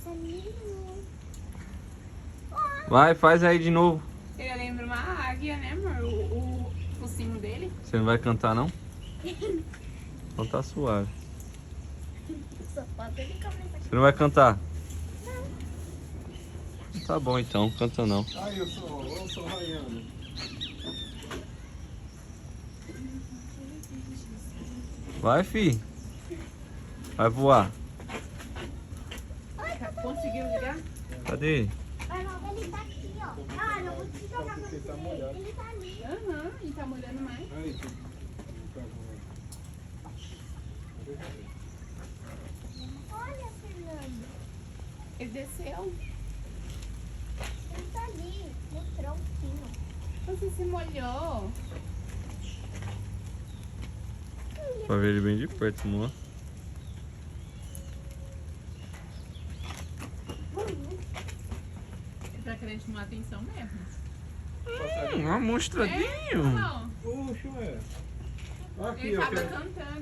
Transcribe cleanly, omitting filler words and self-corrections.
passarinho. Vai, faz aí de novo. Ele lembra uma águia, né, amor? O focinho dele. Você não vai cantar, não? Então tá suave. Só falta ele começar. Você não vai cantar? Tá bom então, canta não. Aí eu sou Rayana. Vai, fi. Vai voar. Conseguiu ligar? Cadê? Ele tá aqui, ó. Ah, não vou te jogar pra você. Tá molhado. Ele tá ali. Aham, e tá molhando mais. Aí, Olha, Fernando. Ele desceu. Ele tá ali, no tronquinho. Você se molhou. Pra ver ele bem de perto, amor. Tá querendo chamar atenção mesmo. Um amostradinho. Não, Puxa, ué. Aqui, ele eu tava quero. cantando.